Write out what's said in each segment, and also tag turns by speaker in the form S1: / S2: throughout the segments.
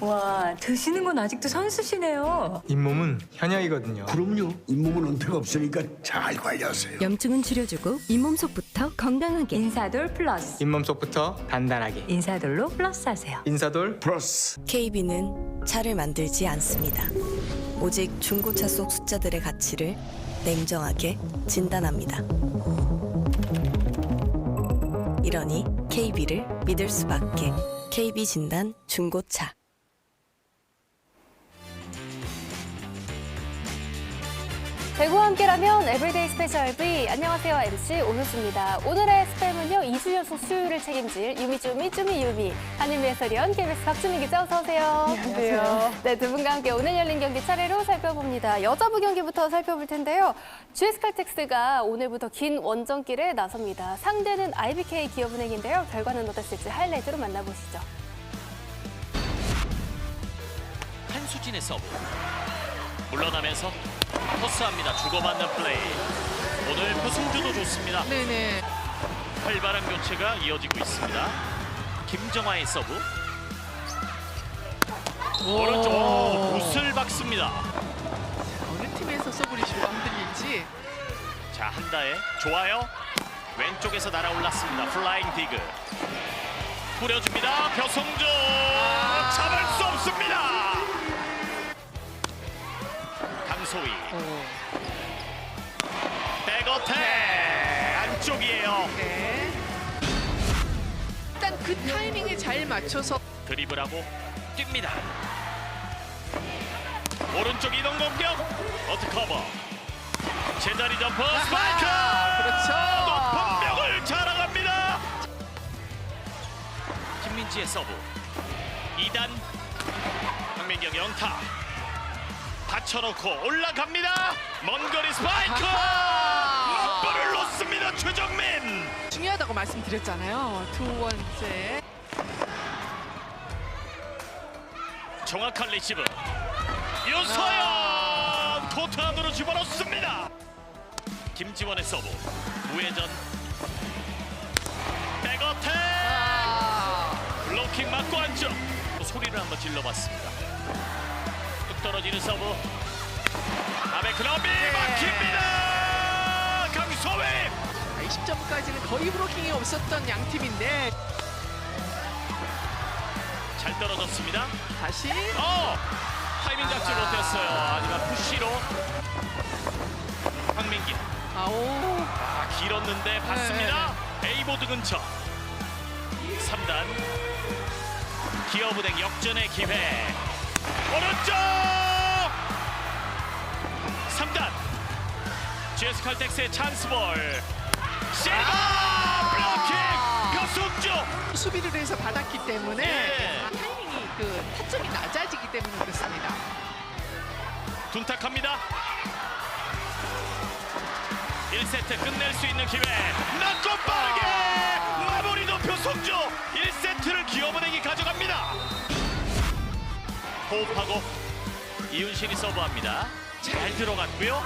S1: 와, 드시는 건 아직도 선수시네요.
S2: 잇몸은 현역이거든요.
S3: 그럼요. 잇몸은 은퇴가 없으니까 잘 관리하세요.
S4: 염증은 줄여주고 잇몸속부터 건강하게.
S1: 인사돌 플러스.
S2: 잇몸 속부터 단단하게.
S1: 인사돌로 플러스 하세요.
S2: 인사돌
S3: 플러스.
S4: KB는 차를 만들지 않습니다. 오직 중고차 속 숫자들의 가치를 냉정하게 진단합니다. 이러니 KB를 믿을 수밖에. KB 진단 중고차.
S5: 대구와 함께라면 에브리데이 스페셜 V. 안녕하세요, MC 오효수입니다. 오늘의 스팸은요, 2주 연속 수요일을 책임질 유미 유미 한일미 해설위원 KBS 박주민 기자 어서 오세요. 안녕하세요. 네, 두 분과 함께 오늘 열린 경기 차례로 살펴봅니다. 여자부 경기부터 살펴볼 텐데요. GS칼텍스가 오늘부터 긴 원정길에 나섭니다. 상대는 IBK 기업은행인데요. 결과는 어땠을지 하이라이트로 만나보시죠.
S6: 한수진의 서브. 물러나면서 토스합니다. 주고받는 플레이. 오늘 표승주도 좋습니다.
S7: 네네.
S6: 활발한 교체가 이어지고 있습니다. 김정아의 서브. 오른쪽 굿을 박습니다.
S7: 어느 팀에서 서브리시가 흔들릴지.
S6: 자, 한다에 좋아요. 왼쪽에서 날아올랐습니다. 플라잉 디그. 뿌려줍니다. 표승주 잡을 수 없습니다. 강소희. 백어택 안쪽이에요.
S7: 네. 일단 그 타이밍에 잘 맞춰서
S6: 드리블하고 뜁니다. 오른쪽 이동 공격. 어트커버. 제자리 점퍼 스파이크.
S7: 그렇죠.
S6: 높은 벽을 자랑합니다. 김민지의 서브. 2단. 황민경 영타. 받쳐놓고 올라갑니다. 먼 거리 스파이크. 맞불을 놓습니다. 최정민.
S7: 중요하다고 말씀드렸잖아요. 두 번째.
S6: 정확한 리시브. 유서연 코트 안으로 집어넣습니다. 김지원의 서브. 우회전. 백어택. 블로킹 맞고 안쪽. 소리를 한번 질러봤습니다. 뚝 떨어지는 서브. 아베크럼비 막힙니다. 강소희.
S7: 20점까지는 거의 브로킹이 없었던 양 팀인데
S6: 잘 떨어졌습니다.
S7: 다시
S6: 타이밍 잡지 못했어요. 하지만 푸시로 황민기.
S7: 아오.
S6: 길었는데 받습니다. A보드 근처. 3단 기업은행 역전의 기회. 오른쪽 3단 GS칼텍스의 찬스볼. 실바 블로킹 표승주.
S7: 수비를 해서 받았기 때문에
S6: 네.
S7: 타이밍이 그 타점이 낮아지기 때문에 그렇습니다.
S6: 둔탁합니다. 1세트 끝낼 수 있는 기회. 낮고 빠르게 마무리도 표승주. 1세트를 기업은행이 가져갑니다. 호흡하고 이윤신이 서브합니다. 잘 들어갔고요.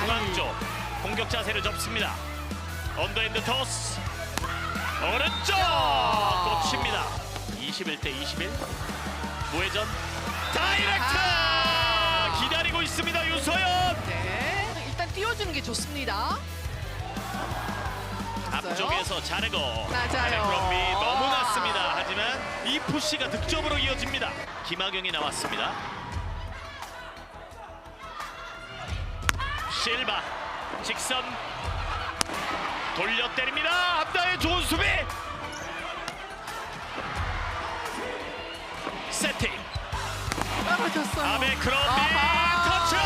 S6: 중앙 쪽 공격 자세를 접습니다. 언더핸드 토스. 오른쪽 꽂힙니다. 21대 21. 무회전 다이렉트. 기다리고 있습니다. 유서연.
S7: 네. 일단 띄워주는 게 좋습니다.
S6: 앞쪽에서 자르고
S7: 맞아요.
S6: 아베크럼비 너무 낮습니다. 하지만 이 푸시가 득점으로 이어집니다. 김학영이 나왔습니다. 실바 직선 돌려 때립니다. 앞다의 좋은 수비. 세팅.
S7: 떨어졌어요.
S6: 아베크럼비 터치.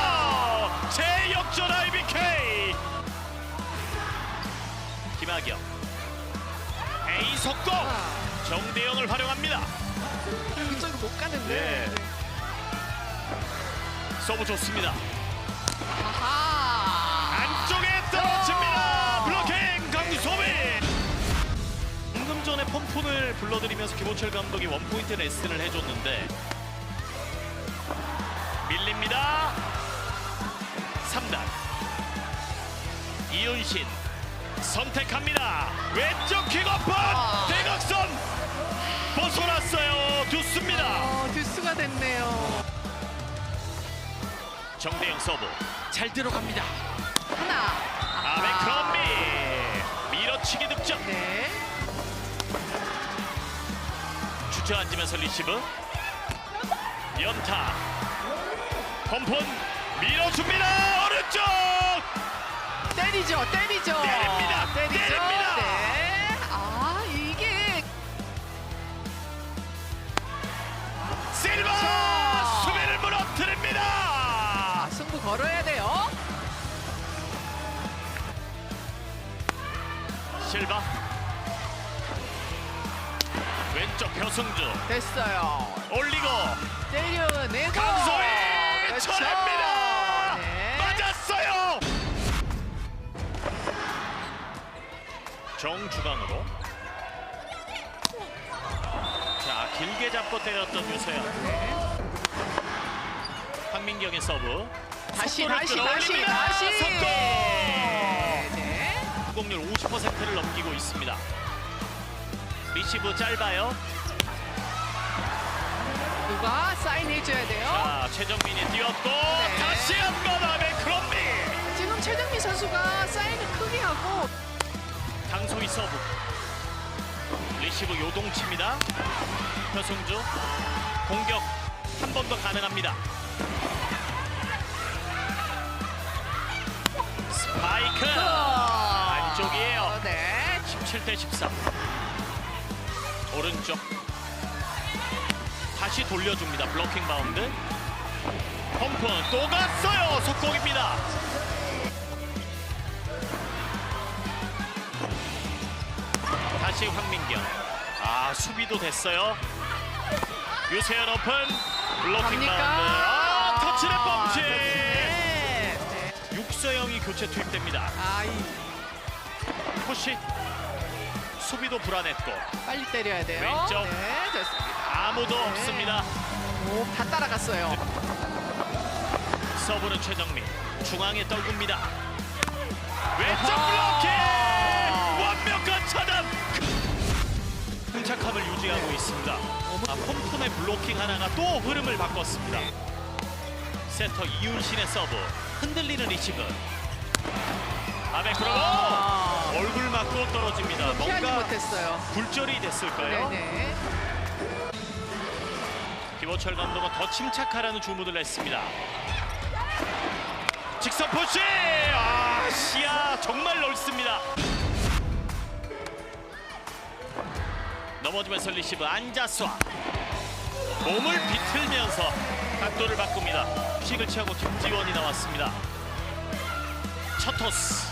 S6: 재역전 IBK. 김학영. A 속공. 정대영을 활용합니다.
S7: 이쪽으로 못 가는데.
S6: 네. 서브 좋습니다.
S7: 아하.
S6: 안쪽에 떨어집니다. 블로킹 강소민. 방금 전에 펌폰을 불러들이면서 김호철 감독이 원포인트 레슨을 해줬는데 밀립니다. 3단 이윤신 선택합니다. 왼쪽 킥오프 대각선 벗어났어요. 듀스입니다.
S7: 듀스가 됐네요.
S6: 정대영 서브 잘 들어갑니다.
S7: 하나.
S6: 아베크롬비 밀어치기 득점.
S7: 네.
S6: 주저앉으면서 리시브 연타 펌펀 밀어줍니다. 오른쪽
S7: 때리죠.
S6: 때립니다.
S7: 때리죠.
S6: 때립니다.
S7: 네. 아, 이게
S6: 실바
S7: 그렇죠.
S6: 수비를 무너뜨립니다.
S7: 승부 걸어야 돼요.
S6: 실바 왼쪽 표승주
S7: 됐어요.
S6: 올리고
S7: 때려내고
S6: 강소희
S7: 그렇죠.
S6: 쳐냅니다.
S7: 네.
S6: 맞았어요. 정주강으로 자 길게 잡고 때렸던 유서연.
S7: 네.
S6: 황민경의 서브
S7: 다시
S6: 속도를 끌어올립니다. 속도
S7: 네.
S6: 성공률 50%를 넘기고 있습니다. 리시브 짧아요.
S7: 누가 사인해줘야 돼요.
S6: 자 최정민이 뛰었고 다시 한번 아베크롬비.
S7: 지금 최정민 선수가 사인을 크게 하고
S6: 강소희 서브 리시브 요동칩니다. 표승주 공격 한 번 더 가능합니다. 스파이크 안쪽이에요.
S7: 네.
S6: 17대 13 오른쪽 다시 돌려줍니다. 블로킹 바운드 펌펀 또 갔어요. 속공입니다. 다시 황민경 수비도 됐어요. 유세연 오픈 블로킹
S7: 갑니까?
S6: 바운드 터치넷 범실.
S7: 네.
S6: 육서영이 교체 투입됩니다. 푸시 수비도 불안했고
S7: 빨리 때려야 돼요.
S6: 왼쪽.
S7: 네, 좋습니다.
S6: 아무도
S7: 네.
S6: 없습니다.
S7: 오, 다 따라갔어요.
S6: 서브는 최정민 중앙에 떨굽니다. 왼쪽
S7: 아하.
S6: 블로킹 완벽한 차단. 침착함을 유지하고 있습니다. 폼폼의 블로킹 하나가 또 흐름을 바꿨습니다. 센터 이윤신의 서브 흔들리는 리시브 아베크롬 얼굴 맞고 떨어집니다.
S7: 피하지
S6: 뭔가
S7: 못했어요.
S6: 굴절이 됐을까요?
S7: 네네.
S6: 김호철 감독은 더 침착하라는 주문을 했습니다. 직선 푸시! 시야 정말 넓습니다. 넘어지면서 리시브 앉아서 몸을 비틀면서 각도를 바꿉니다. 킥을 취하고 김지원이 나왔습니다. 첫 토스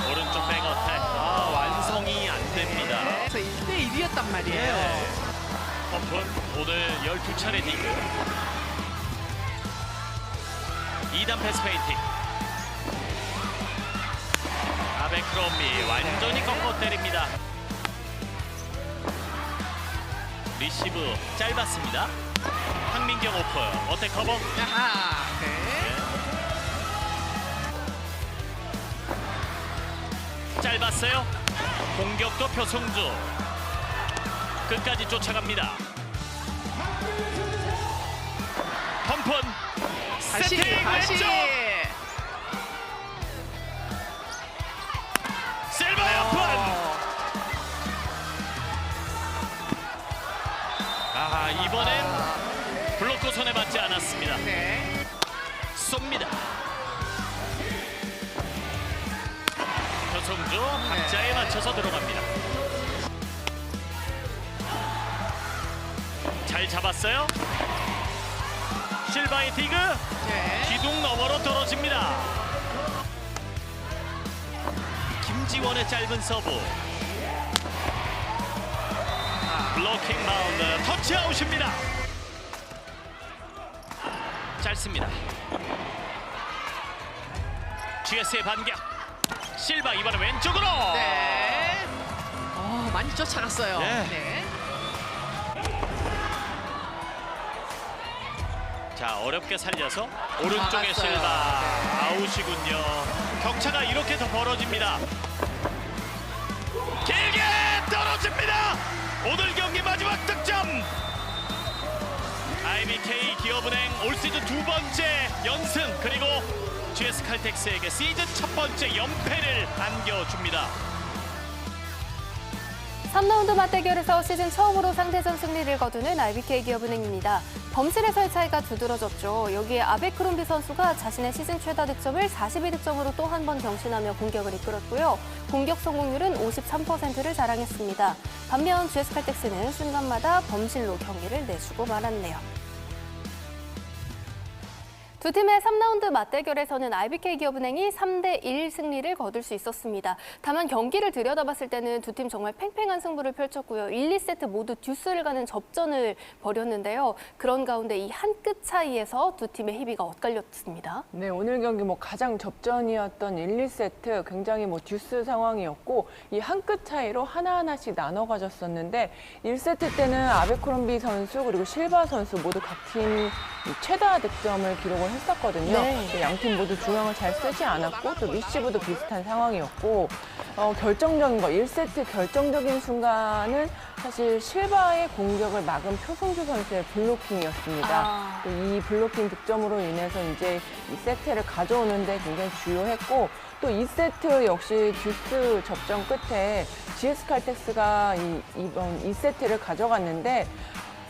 S6: 오른쪽 백어택 완성이 안 됩니다.
S7: 그래서 1대1이었단 말이에요.
S6: 펌펀 오늘 12차례 디그 2단 패스 페인팅 아베크롬비 완전히 꺾어 때립니다. 리시브 짧았습니다. 황민경 오픈 어택 커버
S7: 아하. 네.
S6: 짧았어요. 공격도 표성주 끝까지 쫓아갑니다. 펌펀 세팅 왼쪽 실바의 오픈. 이번엔 블로커 손에 맞지 않았습니다.
S7: 네.
S6: 쏩니다. 표성주 박자에 맞춰서 들어갑니다. 잘 잡았어요. 실바의 디그
S7: 네.
S6: 기둥 너머로 떨어집니다. 김지원의 짧은 서브 블로킹 바운드 터치아웃입니다. 짧습니다. GS의 반격 실바 이번에 왼쪽으로
S7: 네. 많이 쫓아갔어요.
S6: 네.
S7: 네.
S6: 자 어렵게 살려서 오른쪽에
S7: 막았어요.
S6: 실바
S7: 네.
S6: 아웃이군요. 격차가 이렇게 더 벌어집니다. 길게 떨어집니다. 오늘 경기 마지막 득점 IBK 기업은행 올 시즌 두 번째 연승 그리고 GS칼텍스에게 시즌 첫 번째 연패를 안겨줍니다.
S5: 3라운드 맞대결에서 시즌 처음으로 상대전 승리를 거두는 IBK 기업은행입니다. 범실에서의 차이가 두드러졌죠. 여기에 아베크롬비 선수가 자신의 시즌 최다 득점을 42득점으로 또 한 번 경신하며 공격을 이끌었고요. 공격 성공률은 53%를 자랑했습니다. 반면 GS칼텍스는 순간마다 범실로 경기를 내주고 말았네요. 두 팀의 3라운드 맞대결에서는 IBK 기업은행이 3대1 승리를 거둘 수 있었습니다. 다만 경기를 들여다봤을 때는 두 팀 정말 팽팽한 승부를 펼쳤고요. 1, 2세트 모두 듀스를 가는 접전을 벌였는데요. 그런 가운데 이 한 끗 차이에서 두 팀의 희비가 엇갈렸습니다.
S8: 네, 오늘 경기 가장 접전이었던 1, 2세트 굉장히 듀스 상황이었고 이 한 끗 차이로 하나하나씩 나눠 가졌었는데 1세트 때는 아베크롬비 선수 그리고 실바 선수 모두 각 팀 최다 득점을 기록을 했었거든요.
S5: 네.
S8: 양팀 모두 중앙을 잘 쓰지 않았고 또 리시브도 비슷한 상황이었고 결정적인 1세트 결정적인 순간은 사실 실바의 공격을 막은 표승주 선수의 블로킹이었습니다. 또 이 블로킹 득점으로 인해서 이제 이 세트를 가져오는데 굉장히 주요했고 또 2세트 역시 듀스 접전 끝에 GS칼텍스가 이번 2세트를 가져갔는데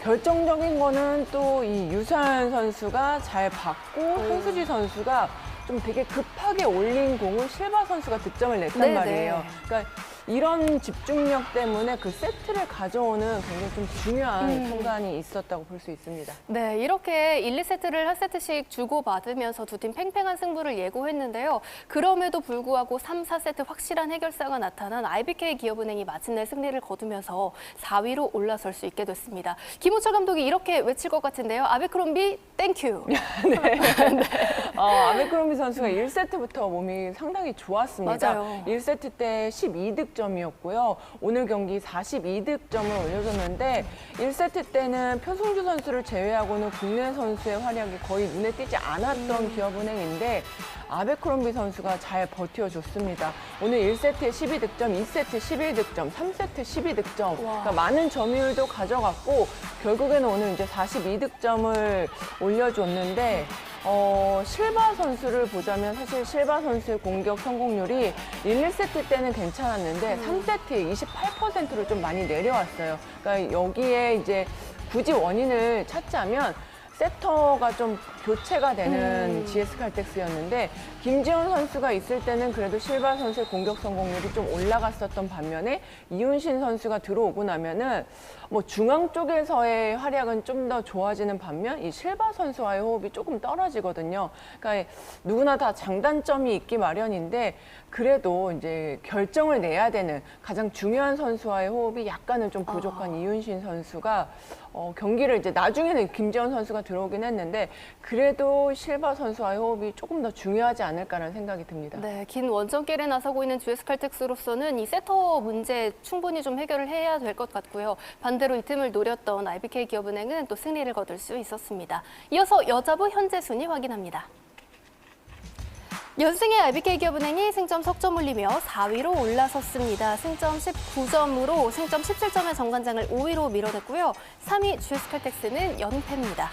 S8: 결정적인 거는 또 이 유산 선수가 잘 받고 손수지 선수가 좀 되게 급하게 올린 공을 실바 선수가 득점을 냈단 말이에요. 그러니까 이런 집중력 때문에 그 세트를 가져오는 굉장히 좀 중요한 순간이 있었다고 볼 수 있습니다.
S5: 네, 이렇게 1, 2세트를 한 세트씩 주고받으면서 두 팀 팽팽한 승부를 예고했는데요. 그럼에도 불구하고 3, 4세트 확실한 해결사가 나타난 IBK 기업은행이 마침내 승리를 거두면서 4위로 올라설 수 있게 됐습니다. 김호철 감독이 이렇게 외칠 것 같은데요. 아베크롬비 땡큐.
S8: 아베크롬비 선수가 1세트부터 몸이 상당히 좋았습니다.
S5: 맞아요.
S8: 1세트 때 12득점이었고요. 오늘 경기 42득점을 올려줬는데 1세트 때는 표승주 선수를 제외하고는 국내 선수의 활약이 거의 눈에 띄지 않았던 기업은행인데 아베크롬비 선수가 잘 버텨줬습니다. 오늘 1세트에 12득점, 2세트 11득점, 3세트 12득점. 그러니까 많은 점유율도 가져갔고 결국에는 오늘 이제 42득점을 올려줬는데 실바 선수를 보자면 사실 실바 선수의 공격 성공률이 1, 2세트 때는 괜찮았는데 3세트에 28%로 좀 많이 내려왔어요. 그러니까 여기에 이제 굳이 원인을 찾자면 세터가 좀 교체가 되는 GS칼텍스였는데 김지현 선수가 있을 때는 그래도 실바 선수의 공격 성공률이 좀 올라갔었던 반면에 이훈신 선수가 들어오고 나면은 중앙 쪽에서의 활약은 좀 더 좋아지는 반면 이 실바 선수와의 호흡이 조금 떨어지거든요. 그러니까 누구나 다 장단점이 있기 마련인데 그래도 이제 결정을 내야 되는 가장 중요한 선수와의 호흡이 약간은 좀 부족한 이훈신 선수가 경기를 이제 나중에는 김지현 선수가 들어오긴 했는데 그래도 실바 선수와의 호흡이 조금 더 중요하지 않을까라는 생각이 듭니다.
S5: 네, 긴 원정길에 나서고 있는 GS칼텍스로서는 이 세터 문제 충분히 좀 해결을 해야 될 것 같고요. 반대로 이 틈을 노렸던 IBK 기업은행은 또 승리를 거둘 수 있었습니다. 이어서 여자부 현재 순위 확인합니다. 연승의 IBK 기업은행이 승점 석점 올리며 4위로 올라섰습니다. 승점 19점으로 승점 17점의 정관장을 5위로 밀어냈고요. 3위 GS칼텍스는 연패입니다.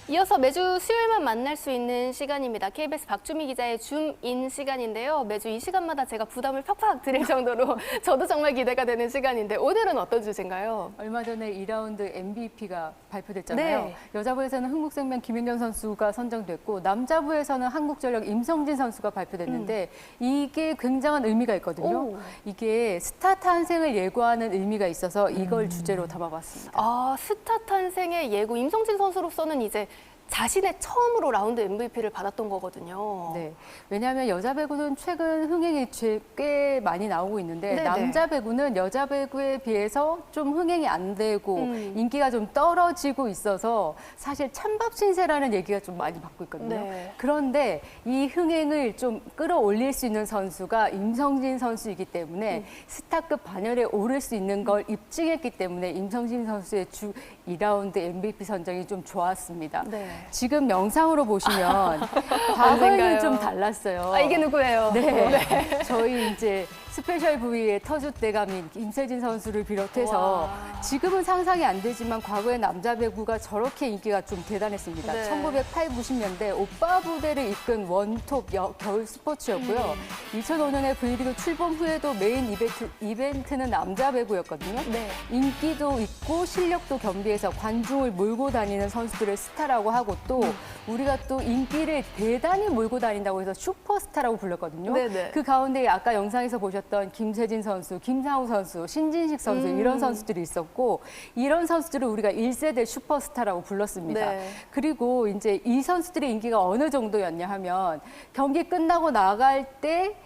S5: 이어서 매주 수요일만 만날 수 있는 시간입니다. KBS 박주미 기자의 줌인 시간인데요. 매주 이 시간마다 제가 부담을 팍팍 드릴 정도로 저도 정말 기대가 되는 시간인데 오늘은 어떤 주제인가요?
S1: 얼마 전에 2라운드 MVP가 발표됐잖아요.
S5: 네.
S1: 여자부에서는 흥국생명 김연경 선수가 선정됐고 남자부에서는 한국전력 임성진 선수가 발표됐는데 이게 굉장한 의미가 있거든요. 이게 스타 탄생을 예고하는 의미가 있어서 이걸 주제로 담아봤습니다.
S5: 아, 스타 탄생의 예고 임성진 선수로서는 이제 자신의 처음으로 라운드 MVP를 받았던 거거든요.
S1: 네, 왜냐하면 여자 배구는 최근 흥행이 꽤 많이 나오고 있는데
S5: 네네.
S1: 남자 배구는 여자 배구에 비해서 좀 흥행이 안 되고 인기가 좀 떨어지고 있어서 사실 찬밥 신세라는 얘기가 좀 많이 받고 있거든요.
S5: 네.
S1: 그런데 이 흥행을 좀 끌어올릴 수 있는 선수가 임성진 선수이기 때문에 스타급 반열에 오를 수 있는 걸 입증했기 때문에 임성진 선수의 주 2라운드 MVP 선정이 좀 좋았습니다.
S5: 네.
S1: 지금 영상으로 보시면
S5: 언젠가요?
S1: 과거에는 좀 달랐어요.
S5: 아, 이게 누구예요?
S1: 네. 저희 이제 스페셜 부위의 터줏대감인 김세진 선수를 비롯해서 지금은 상상이 안 되지만 과거에 남자 배구가 저렇게 인기가 좀 대단했습니다.
S5: 네.
S1: 1980, 90년대 오빠 부대를 이끈 원톱 겨울 스포츠였고요. 2005년에 V리그 출범 후에도 메인 이벤트는 남자 배구였거든요.
S5: 네.
S1: 인기도 있고 실력도 겸비해서 관중을 몰고 다니는 선수들을 스타라고 하고 또 우리가 또 인기를 대단히 몰고 다닌다고 해서 슈퍼스타라고 불렀거든요.
S5: 네네.
S1: 그 가운데 아까 영상에서 보셨던 김세진 선수, 김상우 선수, 신진식 선수 이런 선수들이 있었고 이런 선수들을 우리가 1세대 슈퍼스타라고 불렀습니다.
S5: 네.
S1: 그리고 이제 이 선수들의 인기가 어느 정도였냐 하면 경기 끝나고 나갈 때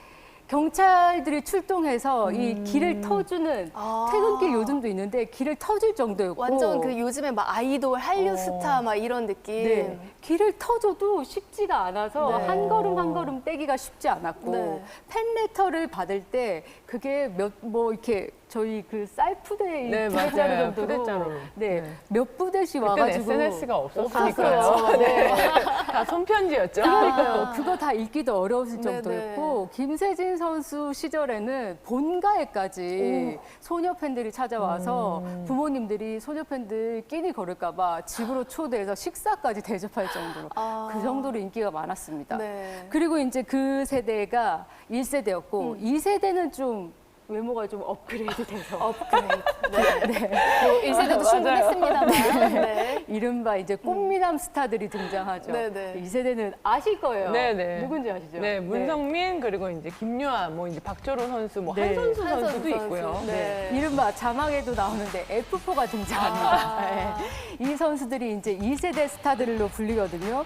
S1: 경찰들이 출동해서 이 길을 터주는 퇴근길 요즘도 있는데 길을 터줄 정도였고
S5: 완전 그 요즘에 막 아이돌, 한류 스타 막 이런 느낌.
S1: 네. 길을 터줘도 쉽지가 않아서
S8: 네.
S1: 한 걸음 한 걸음 떼기가 쉽지 않았고
S5: 네.
S1: 팬레터를 받을 때 그게 이렇게 저희 그 쌀푸대
S8: 네,
S1: 부대자루
S8: 맞아요.
S1: 정도로
S8: 부대자루.
S1: 네.
S8: 네.
S1: 몇 부대씩
S8: 그때는
S1: 와가지고
S8: SNS가 없었으니까요.
S1: 없었어요.
S8: 네. 다 손편지였죠.
S1: 그러니까요. 그거 다 읽기도 어려웠을
S5: 네네.
S1: 정도였고 김세진 선수 시절에는 본가에까지 소녀 팬들이 찾아와서 부모님들이 소녀 팬들 끼니 걸을까 봐 집으로 초대해서 식사까지 대접할 정도로 그 정도로 인기가 많았습니다.
S5: 네.
S1: 그리고 이제 그 세대가 1세대였고 2세대는 좀 외모가 좀 업그레이드 돼서
S5: 업그레이드. 네. 뭐 1세대도 충분했습니다만. 네.
S1: 이른바 이제 꽃미남 스타들이 등장하죠.
S5: 네네.
S1: 이 세대는 아실 거예요.
S8: 네네.
S1: 누군지 아시죠?
S8: 네, 문성민 그리고 이제 김요한, 뭐 이제 박철호 선수, 뭐
S1: 네.
S8: 한선수
S5: 한선수
S8: 선수도
S5: 선수.
S8: 있고요.
S5: 네.
S1: 이른바 자막에도 나오는데 F4가 등장합니다. 네. 이 선수들이 이제 2세대 스타들로 불리거든요.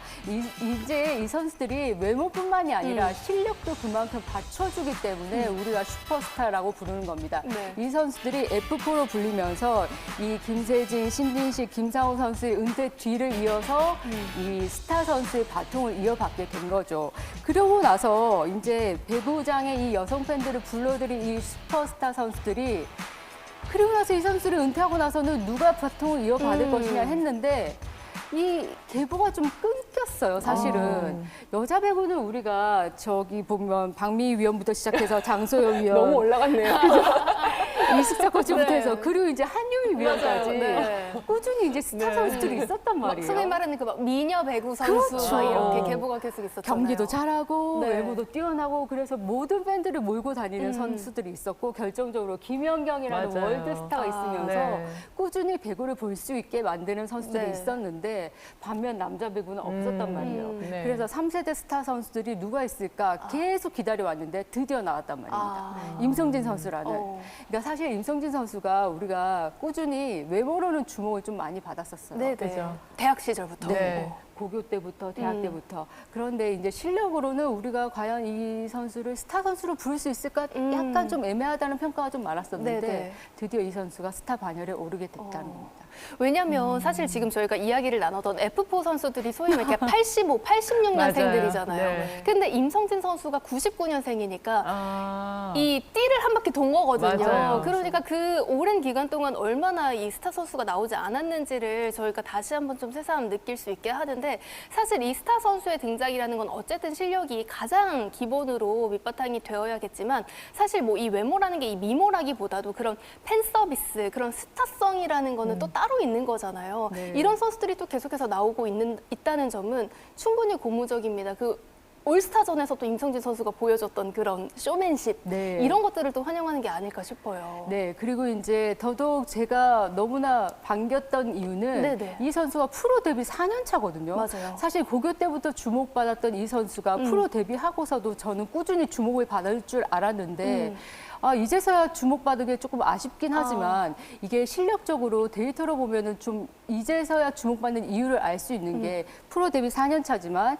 S1: 이제 이 선수들이 외모뿐만이 아니라 실력도 그만큼 받쳐주기 때문에 우리가 슈퍼스타라고 부르는 겁니다.
S5: 네.
S1: 이 선수들이 F4로 불리면서 이 김세진, 신진식, 김상우 선수의 은퇴 뒤를 이어서 이 스타 선수의 바통을 이어받게 된 거죠. 그러고 나서 이제 배구장의 이 여성 팬들을 불러들인 이 슈퍼스타 선수들이 그리고 나서 이 선수를 은퇴하고 나서는 누가 바통을 이어받을 것이냐 했는데 이 계보가 좀 끊겼어요, 사실은. 여자 배구는 우리가 저기 보면 박미희 위원부터 시작해서 장소영 위원,
S8: 너무 올라갔네요.
S1: 이숙자 코치부터
S5: 네.
S1: 해서 그리고 이제 한유미 위원까지
S5: 맞아요. 네.
S1: 꾸준히 이제 스타
S8: 네.
S1: 선수들이 있었단
S5: 막
S1: 말이에요.
S5: 소위 말하는 그 막 미녀 배구 선수
S1: 그렇죠.
S5: 막 이렇게 계보가 계속 있었잖아요.
S1: 경기도 잘하고
S5: 네.
S1: 외모도 뛰어나고 그래서 모든 팬들을 몰고 다니는 선수들이 있었고 결정적으로 김연경이라는
S8: 맞아요.
S1: 월드스타가 있으면서
S8: 네.
S1: 꾸준히 배구를 볼 수 있게 만드는 선수들이
S5: 네.
S1: 있었는데 반면 남자 배구는 없었단 말이에요.
S8: 네.
S1: 그래서 3세대 스타 선수들이 누가 있을까 계속 기다려왔는데 드디어 나왔단 말입니다. 임성진 선수라는. 그러니까 사실 임성진 선수가 우리가 꾸준히 외모로는 주목을 좀 많이 받았었어요.
S5: 네, 네.
S8: 그죠.
S5: 대학 시절부터.
S8: 네.
S1: 고교 때부터 대학 때부터 그런데 이제 실력으로는 우리가 과연 이 선수를 스타 선수로 부를 수 있을까 약간 좀 애매하다는 평가가 좀 많았었는데
S5: 네네.
S1: 드디어 이 선수가 스타 반열에 오르게 됐다는 겁니다.
S5: 왜냐면 사실 지금 저희가 이야기를 나누던 F4 선수들이 소위 말해 85, 86년생들이잖아요.
S8: 맞아요. 네.
S5: 근데 임성진 선수가 99년생이니까
S8: 아.
S5: 이 띠를 한 바퀴 돈 거거든요.
S8: 맞아요.
S5: 그러니까 그 오랜 기간 동안 얼마나 이 스타 선수가 나오지 않았는지를 저희가 다시 한번 좀 새삼 느낄 수 있게 하는데 사실 이 스타 선수의 등장이라는 건 어쨌든 실력이 가장 기본으로 밑바탕이 되어야겠지만 사실 뭐 이 외모라는 게 이 미모라기보다도 그런 팬 서비스, 그런 스타성이라는 거는 또 따로 있는 거잖아요.
S1: 네.
S5: 이런 선수들이 또 계속해서 나오고 있다는 점은 충분히 고무적입니다. 그 올스타전에서 또 임성진 선수가 보여줬던 그런 쇼맨십
S1: 네.
S5: 이런 것들을 또 환영하는 게 아닐까 싶어요.
S1: 네, 그리고 이제 더더욱 제가 너무나 반겼던 이유는
S5: 네네.
S1: 이 선수가 프로 데뷔 4년 차거든요.
S5: 맞아요.
S1: 사실 고교 때부터 주목받았던 이 선수가 프로 데뷔하고서도 저는 꾸준히 주목을 받을 줄 알았는데 이제서야 주목받은 게 조금 아쉽긴 하지만 이게 실력적으로 데이터로 보면은 좀 이제서야 주목받는 이유를 알 수 있는 게 프로 데뷔 4년 차지만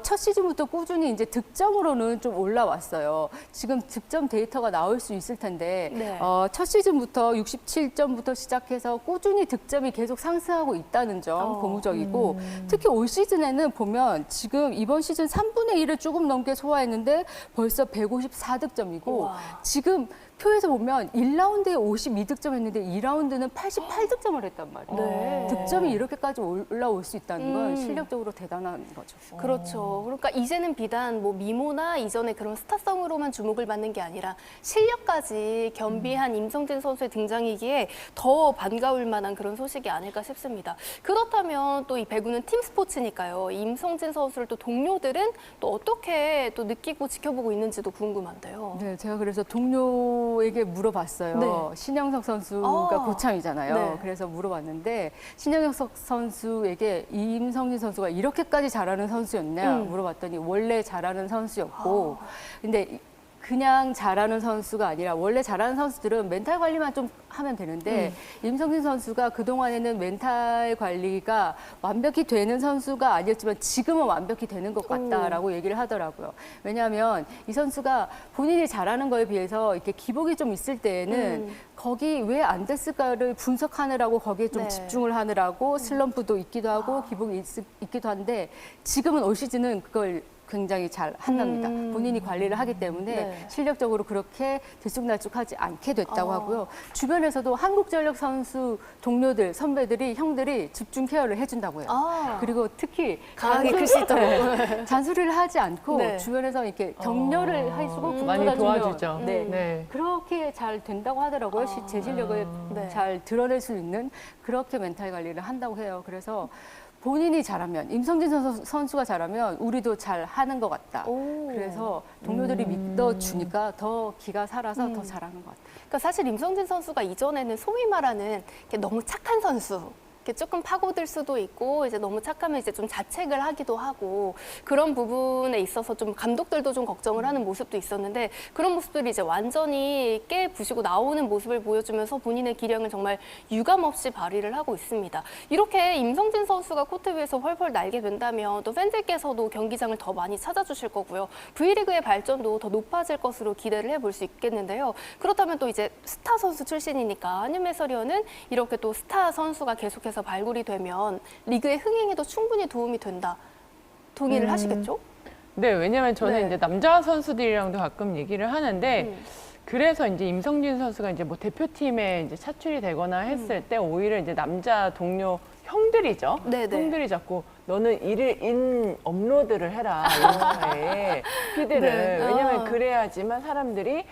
S1: 첫 시즌부터 꾸준히 이제 득점으로는 좀 올라왔어요. 지금 득점 데이터가 나올 수 있을 텐데
S5: 네.
S1: 첫 시즌부터 67점부터 시작해서 꾸준히 득점이 계속 상승하고 있다는 점 고무적이고 특히 올 시즌에는 보면 지금 이번 시즌 3분의 1을 조금 넘게 소화했는데 벌써 154득점이고
S5: 우와.
S1: 지금 표에서 보면 1라운드에 52득점 했는데 2라운드는 88득점을 했단 말이에요.
S5: 네.
S1: 득점이 이렇게까지 올라올 수 있다는 건 실력적으로 대단한 거죠.
S5: 그렇죠. 그러니까 이제는 비단 뭐 미모나 이전에 그런 스타성으로만 주목을 받는 게 아니라 실력까지 겸비한 임성진 선수의 등장이기에 더 반가울 만한 그런 소식이 아닐까 싶습니다. 그렇다면 또 이 배구는 팀 스포츠니까요. 임성진 선수를 또 동료들은 또 어떻게 또 느끼고 지켜보고 있는지도 궁금한데요.
S1: 네, 제가 그래서 동료에게 물어봤어요.
S5: 네.
S1: 신영석 선수가
S5: 아.
S1: 고참이잖아요.
S5: 네.
S1: 그래서 물어봤는데 신영석 선수에게 임성진 선수가 이렇게까지 잘하는 선수였냐 물어봤더니 원래 잘하는 선수였고 근데 그냥 잘하는 선수가 아니라 원래 잘하는 선수들은 멘탈 관리만 좀 하면 되는데 임성진 선수가 그동안에는 멘탈 관리가 완벽히 되는 선수가 아니었지만 지금은 완벽히 되는 것 같다라고 얘기를 하더라고요. 왜냐하면 이 선수가 본인이 잘하는 거에 비해서 이렇게 기복이 좀 있을 때에는 거기 왜 안 됐을까를 분석하느라고 거기에 좀
S5: 네.
S1: 집중을 하느라고 슬럼프도 있기도 하고 기복이 있기도 한데 지금은 올 시즌은 그걸 굉장히 잘 한답니다. 본인이 관리를 하기 때문에
S5: 네.
S1: 실력적으로 그렇게 들쑥날쑥하지 않게 됐다고 하고요. 주변에서도 한국전력 선수 동료들, 선배들이, 형들이 집중 케어를 해준다고 해요. 그리고 특히
S5: 강하게 글씨도.
S1: 잔소리를 하지 않고
S5: 네.
S1: 주변에서 이렇게 격려를 해주고
S8: 많이
S1: 북돋아주면
S8: 도와주죠.
S1: 네.
S8: 네.
S1: 그렇게 잘 된다고 하더라고요. 제 실력을
S5: 네.
S1: 잘 드러낼 수 있는 그렇게 멘탈 관리를 한다고 해요. 그래서 본인이 잘하면 임성진 선수가 잘하면 우리도 잘 하는 것 같다. 그래서 동료들이 믿어주니까 더 기가 살아서 더 잘하는 것 같아요.
S5: 그러니까 사실 임성진 선수가 이전에는 소위 말하는 이렇게 너무 착한 선수. 이렇게 조금 파고들 수도 있고 이제 너무 착하면 이제 좀 자책을 하기도 하고 그런 부분에 있어서 좀 감독들도 좀 걱정을 하는 모습도 있었는데 그런 모습들이 이제 완전히 깨부시고 나오는 모습을 보여주면서 본인의 기량을 정말 유감없이 발휘를 하고 있습니다. 이렇게 임성진 선수가 코트 위에서 훨훨 날게 된다면 또 팬들께서도 경기장을 더 많이 찾아주실 거고요. V리그의 발전도 더 높아질 것으로 기대를 해볼 수 있겠는데요. 그렇다면 또 이제 스타 선수 출신이니까 한윤 해설위원은 이렇게 또 스타 선수가 계속해서 발굴이 되면 리그의 흥행에도 충분히 도움이 된다. 동의를 하시겠죠?
S8: 네, 왜냐면 저는
S5: 네.
S8: 이제 남자 선수들이랑도 가끔 얘기를 하는데 그래서 이제 임성진 선수가 이제 뭐 대표팀에 이제 차출이 되거나 했을 때 오히려 이제 남자 동료 형들이죠.
S5: 네네.
S8: 형들이 자꾸 너는 인 업로드를 해라 인스타에 피드를
S5: 네.
S8: 왜냐면
S5: 아.
S8: 그래야지만 사람들이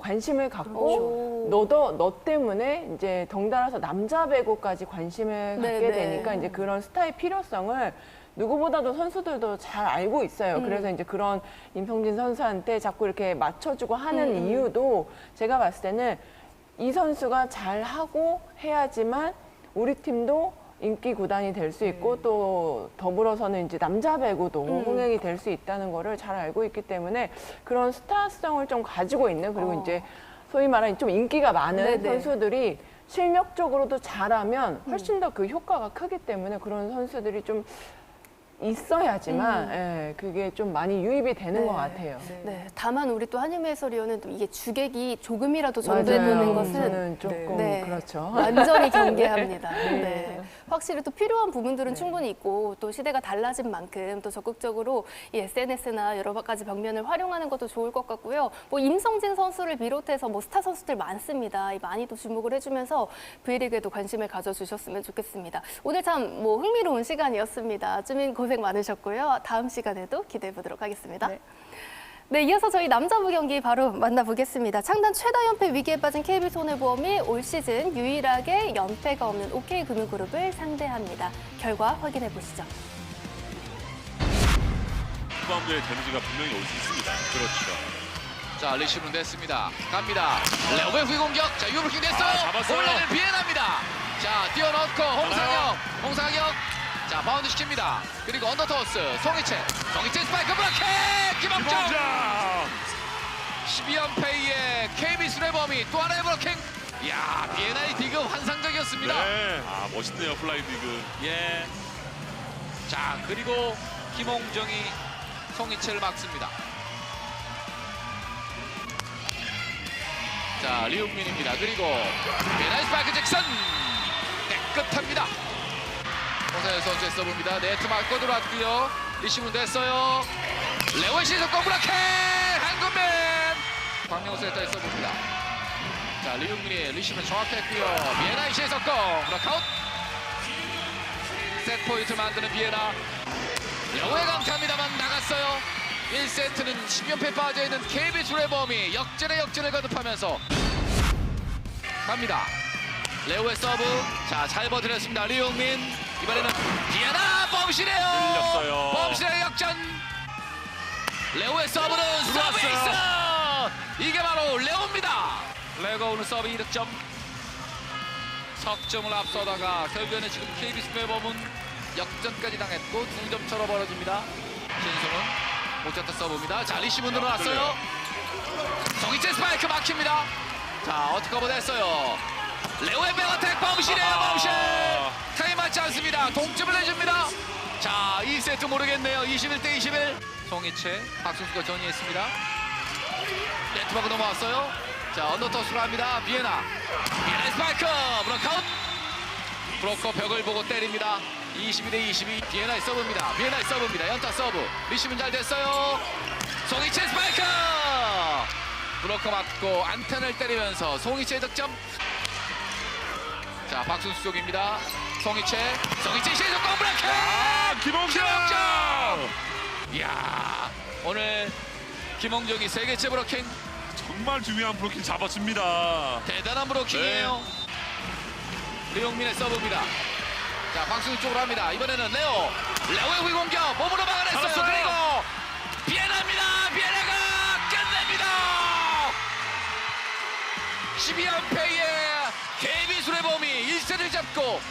S8: 관심을 갖고 너 때문에 이제 덩달아서 남자 배구까지 관심을
S5: 네,
S8: 갖게
S5: 네.
S8: 되니까 이제 그런 스타의 필요성을 누구보다도 선수들도 잘 알고 있어요. 그래서 이제 그런 임성진 선수한테 자꾸 이렇게 맞춰주고 하는 이유도 제가 봤을 때는 이 선수가 잘하고 해야지만 우리 팀도 인기 구단이 될 수 있고 또 더불어서는 이제 남자 배구도 흥행이 될 수 있다는 거를 잘 알고 있기 때문에 그런 스타성을 좀 가지고 있는 그리고 이제 소위 말하는 좀 인기가 많은
S5: 네네.
S8: 선수들이 실력적으로도 잘하면 훨씬 더 그 효과가 크기 때문에 그런 선수들이 좀 있어야지만 예, 그게 좀 많이 유입이 되는 것 같아요.
S5: 네. 다만 우리 또 한윤 해설위원은 또 이게 주객이 조금이라도 전도해보는 것은
S8: 저는 조금
S5: 네.
S8: 그렇죠.
S5: 완전히 경계합니다. 네. 확실히 또 필요한 부분들은 충분히 있고 또 시대가 달라진 만큼 또 적극적으로 이 SNS나 여러 가지 방면을 활용하는 것도 좋을 것 같고요. 뭐 임성진 선수를 비롯해서 뭐 스타 선수들 많습니다. 많이 또 주목을 해주면서 V리그에도 관심을 가져주셨으면 좋겠습니다. 오늘 참 뭐 흥미로운 시간이었습니다. 주민 고생 많으셨고요. 다음 시간에도 기대해 보도록 하겠습니다. 네, 이어서 저희 남자부 경기 바로 만나보겠습니다. 창단 최다 연패 위기에 빠진 KB손해보험이 올 시즌 유일하게 연패가 없는 OK금융그룹을 상대합니다. 결과 확인해 보시죠.
S6: 후반부의 데미지가 분명히 올 수 있습니다. 그렇죠.
S9: 자, 리시브는 됐습니다. 갑니다. 레오의 후위공격. 자, 유브킹 됐어요.
S6: 잡았어요.
S9: 올라를 비해납니다. 자, 뛰어넣고 홍상혁. 자, 바운드 시킵니다. 그리고 언더토스 송희채 스파이크 블로킹 김학정. 12연패의 KB손해보험이 또 하나의 블로킹. 이야, 비에나이 디그 환상적이었습니다.
S6: 네. 멋있네요, 플라이 디그.
S9: 예. 자, 그리고 김홍정이 송희채를 막습니다. 자, 리웅민입니다. 그리고 비에나이 스파이크 잭슨 깨끗합니다. 홍상현 선수의 서브입니다. 네트 맞고 들어왔고요. 리시브는 됐어요. 레오의 시속 블로킹 한국맨. 박명호 세터의 서브입니다. 자, 리용민이 리시브는 정확했고요. 비에나의 시의 석공. 블록아웃. 셋 포인트 만드는 비에나. 영의 강타입니다만 나갔어요. 1세트는 10연패 빠져있는 KBS 레범이 역전의 역전을 거듭하면서 갑니다. 레오의 서브. 자, 잘 버텨냈습니다. 리용민. 이번에는 비에나 범실이에요.
S6: 밀렸어요.
S9: 범실의 역전. 레오의 서브는 서브에이스. 이게 바로 레오입니다. 레오가 오늘 서브 2득점. 석점을 앞서다가 결국에는 지금 KBS 레범은 역전까지 당했고 2점 차로 벌어집니다. 신승은 못 쳤다 서브입니다. 자, 리시브 늘어났어요. 정희재 스파이크 막힙니다. 자, 어택커버 됐어요. 레오의 백어택 범실이에요. 범실. 타임 맞지 않습니다. 동점을 내줍니다. 자, 2세트 모르겠네요. 21대 21. 송이채 박승수가 정리했습니다. 네트워크 넘어왔어요. 자, 언더터스로 합니다. 비에나. 비에나의 스파이크. 브로크아웃. 브로커 벽을 보고 때립니다. 22대 22. 비에나의 서브입니다. 비에나의 서브입니다. 연타 서브. 리시브는 잘 됐어요. 송이채 스파이크. 브로커 맞고 안탄을 때리면서 송이채 득점. 자, 박순수 쪽입니다. 송이채 시속공 브로커.
S6: 김홍정.
S9: 이야, 오늘 김홍정이 3개째 브로킹.
S6: 정말 중요한 브로킹 잡았습니다.
S9: 대단한 브로킹이에요. 리용민의 서브입니다. 자, 박승수 쪽으로 합니다. 이번에는 레오의 후위공격 몸으로 막아냈어요.
S6: 잡았어요.
S9: 그리고 비에나입니다. 비에나가 끝냅니다. 12연패의 KBS 레범이 1세를 잡고,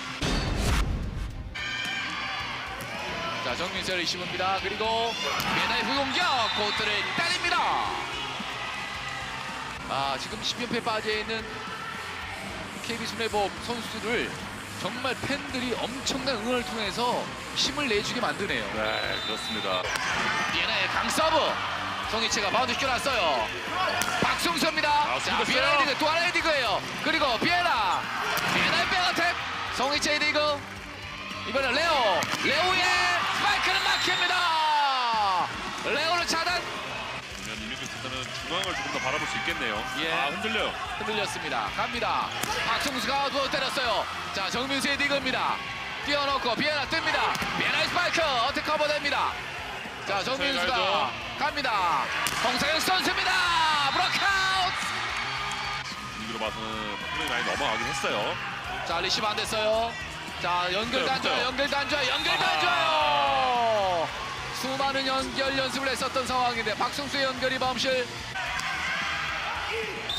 S9: 자, 정민세 리시브입니다. 그리고 비에나의 후위공격 코트를 때립니다. 아, 지금 10연패 빠져있는 KBS 레범 선수들을 정말 팬들이 엄청난 응원을 통해서 힘을 내주게 만드네요.
S6: 네, 그렇습니다.
S9: 비에나의 강서브. 송이채가 바운드 시켜놨어요. 박승수입니다. 자, 비에나의 디그, 또 하나의 디그예요. 그리고 비에나의 백어택. 송이채의 디그. 이번엔 레오의 스파이크는 막힙니다. 레오를 차단.
S6: 이민규센터는 중앙을 조금 더 바라볼 수 있겠네요.
S9: 예.
S6: 아, 흔들려요.
S9: 흔들렸습니다. 갑니다. 박승수가 누워 때렸어요. 자, 정민수의 디그입니다. 뛰어놓고 비에나 뜹니다. 비에나의 스파이크 어택 커버됩니다. 자, 정민수가 갑니다. 홍상현 선수입니다. 브로크아웃.
S6: 분위기로 봐서는 분명히 많이 넘어가긴 했어요.
S9: 자, 리시브 안 됐어요. 자, 연결도 안 좋아요.
S6: 붙어요.
S9: 연결도 안 좋아요. 연결도 안 좋아요. 수많은 연결 연습을 했었던 상황인데 박승수의 연결이 범실.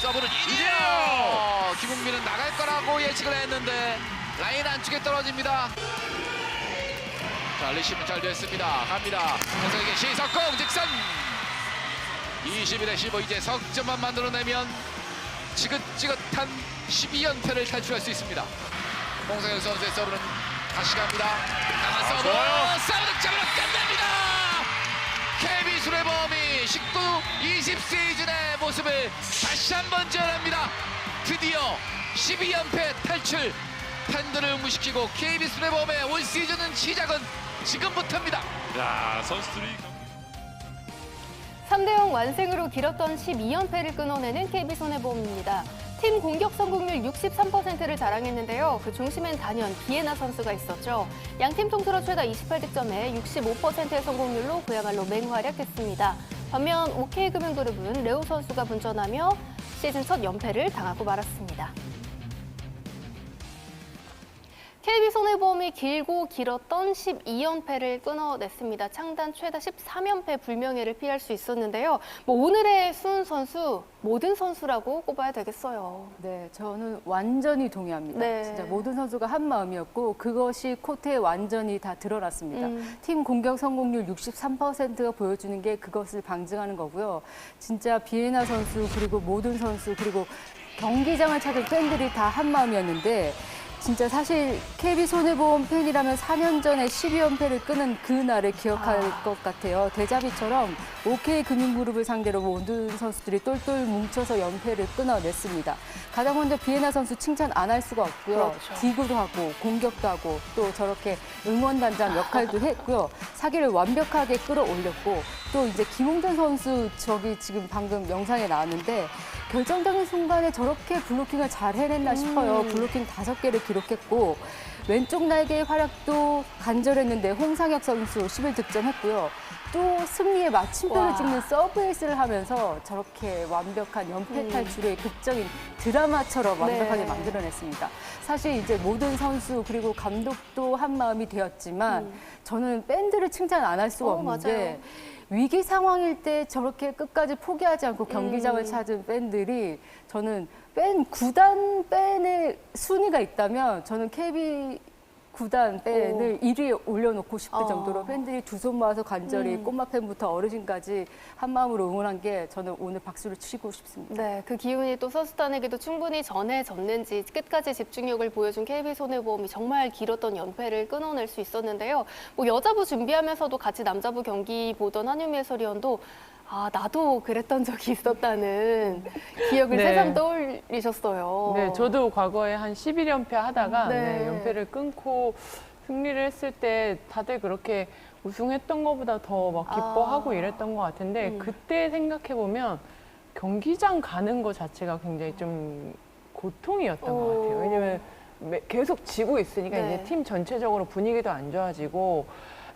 S9: 서브는 1이에요. 김웅민은 나갈 거라고 예측을 했는데 라인 안쪽에 떨어집니다. 자, 리시브는 잘 됐습니다. 갑니다. 현석에게 시석공 직선. 21대 15. 이제 석점만 만들어내면 지긋지긋한 12연패를 탈출할 수 있습니다. 홍상현 선수의 서브는 다시 갑니다. 강한 서브. 서브 득점으로 끝냅니다. KBS 레범이 19-20 시즌의 모습을 다시 한번 재현합니다. 드디어 12연패 탈출. 팬들을 응무시키고 KBS 레범의 올 시즌은 시작은 지금부터입니다.
S6: 야, 선수들이
S5: 3대0 완승으로 길었던 12연패를 끊어내는 KB손해보험입니다. 팀 공격 성공률 63%를 자랑했는데요. 그 중심엔 단연 비에나 선수가 있었죠. 양팀 통틀어 최다 28득점에 65%의 성공률로 그야말로 맹활약했습니다. 반면 OK금융그룹은 레오 선수가 분전하며 시즌 첫 연패를 당하고 말았습니다. KB손해보험이 길고 길었던 12연패를 끊어냈습니다. 창단 최다 13연패 불명예를 피할 수 있었는데요. 오늘의 수훈 선수, 모든 선수라고 꼽아야 되겠어요.
S1: 네, 저는 완전히 동의합니다.
S5: 네.
S1: 진짜 모든 선수가 한 마음이었고 그것이 코트에 완전히 다 드러났습니다. 팀 공격 성공률 63%가 보여주는 게 그것을 방증하는 거고요. 진짜 비에나 선수 그리고 모든 선수 그리고 경기장을 찾은 팬들이 다 한 마음이었는데 진짜 사실 KB손해보험 팬이라면 4년 전에 12연패를 끊은 그 날을 기억할 것 같아요. 대자비처럼 OK금융그룹을 상대로 모든 선수들이 똘똘 뭉쳐서 연패를 끊어냈습니다. 가장 먼저 비에나 선수 칭찬 안 할 수가 없고요.
S5: 그렇죠.
S1: 디그도 하고 공격도 하고 또 저렇게 응원단장 역할도 했고요. 사기를 완벽하게 끌어올렸고 또 이제 김홍준 선수 저기 지금 방금 영상에 나왔는데 결정적인 순간에 저렇게 블로킹을 잘 해냈나 싶어요. 블로킹 5개를 기록했고 왼쪽 날개의 활약도 간절했는데 홍상혁 선수 11득점했고요. 또 승리의 마침표를 찍는 서브 에이스를 하면서 저렇게 완벽한 연패 탈출의 극적인 드라마처럼 완벽하게 만들어냈습니다. 사실 이제 모든 선수 그리고 감독도 한 마음이 되었지만 저는 밴드를 칭찬 안 할 수가 없는데
S5: 맞아요.
S1: 위기 상황일 때 저렇게 끝까지 포기하지 않고 경기장을 찾은 밴들이 저는 구단 밴의 순위가 있다면 저는 KB 구단 밴을 1위에 올려놓고 싶을 정도로 팬들이 두 손 모아서 간절히 꼬마 팬부터 어르신까지 한 마음으로 응원한 게 저는 오늘 박수를 치고 싶습니다.
S5: 네, 그 기운이 또 선수단에게도 충분히 전해졌는지 끝까지 집중력을 보여준 KB손해보험이 정말 길었던 연패를 끊어낼 수 있었는데요. 뭐 여자부 준비하면서도 같이 남자부 경기 보던 한유미 해설위원도 나도 그랬던 적이 있었다는 기억을
S8: 네.
S5: 새삼 떠올리셨어요.
S8: 네, 저도 과거에 한 11연패 하다가
S5: 네.
S8: 연패를 끊고 승리를 했을 때 다들 그렇게 우승했던 것보다 더 막 기뻐하고 이랬던 것 같은데 그때 생각해보면 경기장 가는 것 자체가 굉장히 좀 고통이었던 것 같아요. 왜냐면 계속 지고 있으니까
S5: 네.
S8: 이제 팀 전체적으로 분위기도 안 좋아지고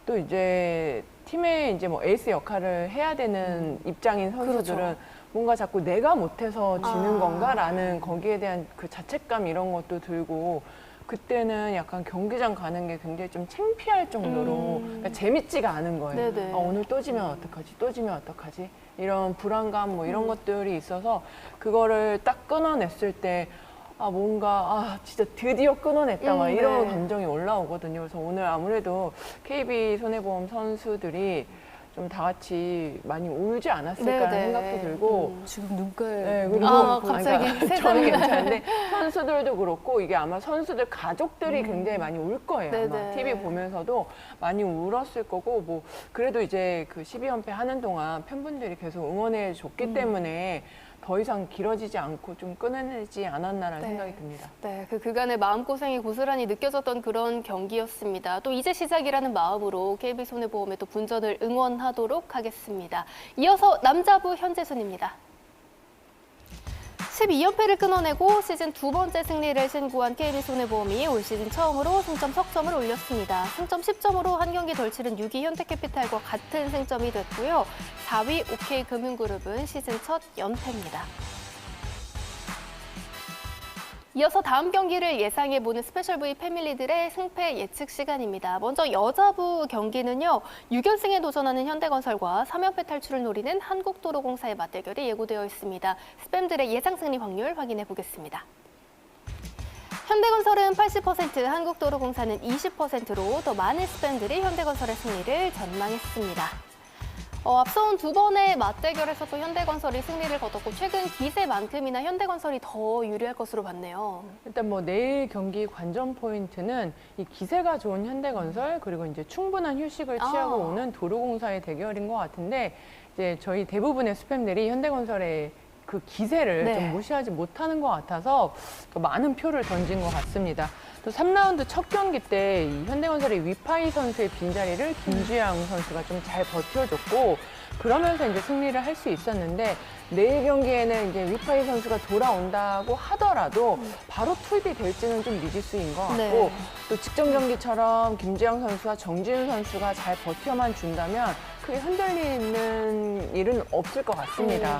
S8: 또 이제 팀의 이제 뭐 에이스 역할을 해야 되는 입장인 선수들은
S5: 그렇죠.
S8: 뭔가 자꾸 내가 못해서 지는 건가라는 거기에 대한 그 자책감 이런 것도 들고 그때는 약간 경기장 가는 게 굉장히 좀 창피할 정도로 그러니까 재밌지가 않은 거예요.
S5: 네네.
S8: 오늘 또 지면 어떡하지? 또 지면 어떡하지? 이런 불안감 뭐 이런 것들이 있어서 그거를 딱 끊어냈을 때 뭔가 진짜 드디어 끊어냈다 막 이런
S5: 네.
S8: 감정이 올라오거든요. 그래서 오늘 아무래도 KB 손해보험 선수들이 좀 다 같이 많이 울지 않았을까 하는 생각도 들고
S1: 지금 눈가에
S8: 네, 그리고
S5: 갑자기
S8: 그러니까 저는 괜찮은데 선수들도 그렇고 이게 아마 선수들 가족들이 굉장히 많이 울 거예요. 아마
S5: 네네.
S8: TV 보면서도 많이 울었을 거고 뭐 그래도 이제 그 12연패 하는 동안 팬분들이 계속 응원해 줬기 때문에 더 이상 길어지지 않고 좀 끊어내지 않았나라는 생각이 듭니다.
S5: 네, 그 그간의 마음고생이 고스란히 느껴졌던 그런 경기였습니다. 또 이제 시작이라는 마음으로 KB손해보험의 또 분전을 응원하도록 하겠습니다. 이어서 남자부 현재 순입니다. 12연패를 끊어내고 시즌 2번째 승리를 신고한 KB손해보험이 올 시즌 처음으로 승점 석점을 올렸습니다. 승점 10점으로 한 경기 덜 치른 6위 현대캐피탈과 같은 승점이 됐고요. 4위 OK금융그룹은 시즌 첫 연패입니다. 이어서 다음 경기를 예상해보는 스페셜 V 패밀리들의 승패 예측 시간입니다. 먼저 여자부 경기는요. 6연승에 도전하는 현대건설과 3연패 탈출을 노리는 한국도로공사의 맞대결이 예고되어 있습니다. 스팸들의 예상 승리 확률 확인해 보겠습니다. 현대건설은 80%, 한국도로공사는 20%로 더 많은 스팸들이 현대건설의 승리를 전망했습니다. 앞서온 두 번의 맞대결에서 또 현대건설이 승리를 거뒀고 최근 기세만큼이나 현대건설이 더 유리할 것으로 봤네요.
S8: 일단 뭐 내일 경기 관전 포인트는 이 기세가 좋은 현대건설 그리고 이제 충분한 휴식을 취하고 오는 도로공사의 대결인 것 같은데 이제 저희 대부분의 스팸들이 현대건설의 그 기세를 좀 무시하지 못하는 것 같아서 또 많은 표를 던진 것 같습니다. 또 3라운드 첫 경기 때 이 현대건설의 위파이 선수의 빈자리를 김주영 선수가 좀 잘 버텨줬고 그러면서 이제 승리를 할 수 있었는데 내일 경기에는 이제 위파이 선수가 돌아온다고 하더라도 바로 투입이 될지는 좀 미지수인 것 같고 또 직전 경기처럼 김주영 선수와 정지훈 선수가 잘 버텨만 준다면 크게 흔들리는 일은 없을 것 같습니다.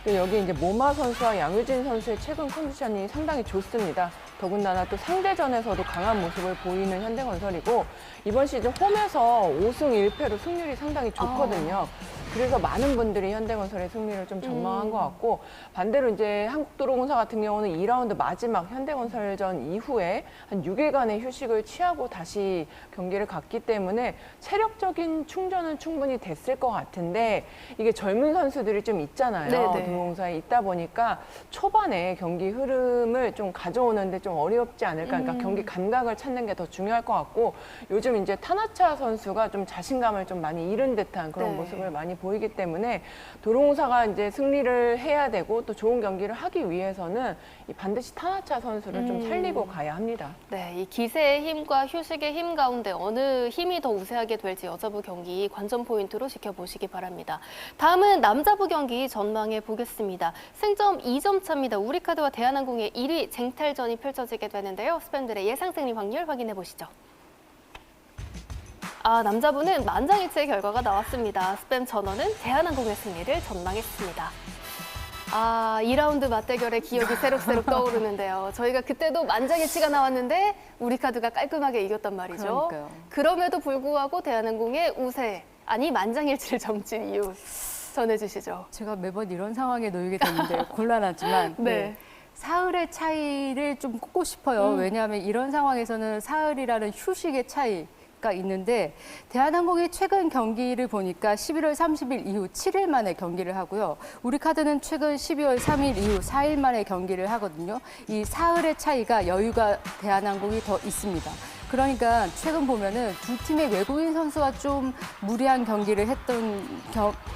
S8: 여기 이제 모마 선수와 양효진 선수의 최근 컨디션이 상당히 좋습니다. 더군다나 또 상대전에서도 강한 모습을 보이는 현대건설이고 이번 시즌 홈에서 5승 1패로 승률이 상당히 좋거든요. 그래서 많은 분들이 현대건설의 승리를 좀 전망한 것 같고 반대로 이제 한국도로공사 같은 경우는 2라운드 마지막 현대건설전 이후에 한 6일간의 휴식을 취하고 다시 경기를 갔기 때문에 체력적인 충전은 충분히 됐을 것 같은데 이게 젊은 선수들이 좀 있잖아요. 도로공사에 있다 보니까 초반에 경기 흐름을 좀 가져오는데 좀 어렵지 않을까. 그러니까 경기 감각을 찾는 게 더 중요할 것 같고 요즘 이제 타나차 선수가 좀 자신감을 좀 많이 잃은 듯한 그런 모습을 많이 보이기 때문에 도롱사가 이제 승리를 해야 되고 또 좋은 경기를 하기 위해서는 이 반드시 타나차 선수를 좀 살리고 가야 합니다.
S5: 네, 이 기세의 힘과 휴식의 힘 가운데 어느 힘이 더 우세하게 될지 여자부 경기 관전 포인트로 지켜보시기 바랍니다. 다음은 남자부 경기 전망해 보겠습니다. 승점 2점 차입니다. 우리카드와 대한항공의 1위 쟁탈전이 펼쳐지게 되는데요. 스팸들의 예상 승리 확률 확인해 보시죠. 남자부는 만장일치의 결과가 나왔습니다. 스팸 전원은 대한항공의 승리를 전망했습니다. 2라운드 맞대결의 기억이 새록새록 떠오르는데요. 저희가 그때도 만장일치가 나왔는데 우리카드가 깔끔하게 이겼단 말이죠.
S1: 그러니까요.
S5: 그럼에도 불구하고 대한항공의 우세, 아니 만장일치를 점친 이유 전해주시죠.
S1: 제가 매번 이런 상황에 놓이게 되는데 곤란하지만
S5: 네.
S1: 사흘의 차이를 좀 꼽고 싶어요. 왜냐하면 이런 상황에서는 사흘이라는 휴식의 차이가 있는데 대한항공이 최근 경기를 보니까 11월 30일 이후 7일 만에 경기를 하고요. 우리카드는 최근 12월 3일 이후 4일 만에 경기를 하거든요. 이 사흘의 차이가 여유가 대한항공이 더 있습니다. 그러니까 최근 보면은 두 팀의 외국인 선수가 좀 무리한 경기를 했던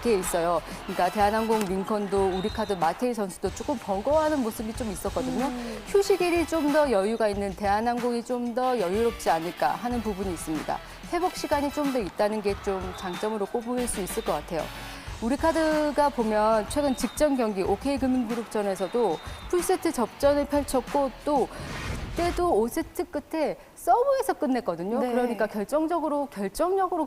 S1: 게 있어요. 그러니까 대한항공 링컨도 우리카드 마테이 선수도 조금 버거워하는 모습이 좀 있었거든요. 휴식일이 좀 더 여유가 있는 대한항공이 좀 더 여유롭지 않을까 하는 부분이 있습니다. 회복 시간이 좀 더 있다는 게 좀 장점으로 꼽을 수 있을 것 같아요. 우리카드가 보면 최근 직전 경기 OK금융그룹전에서도 풀세트 접전을 펼쳤고 또 그때도 5세트 끝에 서브에서 끝냈거든요.
S5: 네.
S1: 그러니까 결정력으로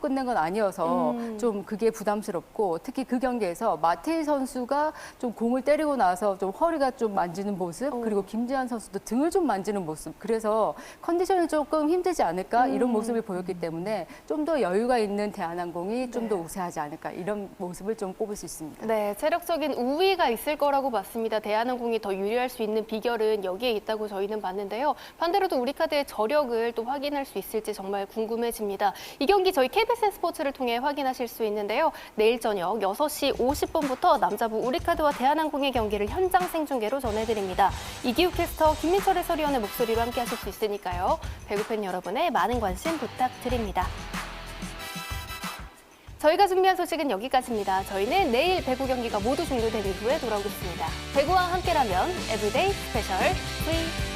S1: 끝낸 건 아니어서 좀 그게 부담스럽고 특히 그 경기에서 마테이 선수가 좀 공을 때리고 나서 좀 허리가 좀 만지는 모습 그리고 김지한 선수도 등을 좀 만지는 모습 그래서 컨디션이 조금 힘들지 않을까 이런 모습을 보였기 때문에 좀 더 여유가 있는 대한항공이 좀 더 우세하지 않을까 이런 모습을 좀 꼽을 수 있습니다.
S5: 네, 체력적인 우위가 있을 거라고 봤습니다. 대한항공이 더 유리할 수 있는 비결은 여기에 있다고 저희는 봤는데요. 반대로도 우리카드의 저력을 또 확인할 수 있을지 정말 궁금해집니다. 이 경기 저희 KBS 스포츠를 통해 확인하실 수 있는데요. 내일 저녁 6시 50분부터 남자부 우리카드와 대한항공의 경기를 현장 생중계로 전해드립니다. 이기욱 캐스터, 김민철 해설위원의 목소리로 함께하실 수 있으니까요. 배구팬 여러분의 많은 관심 부탁드립니다. 저희가 준비한 소식은 여기까지입니다. 저희는 내일 배구 경기가 모두 종료된 이후에 돌아오겠습니다. 배구와 함께라면 에브리데이 스페셜 3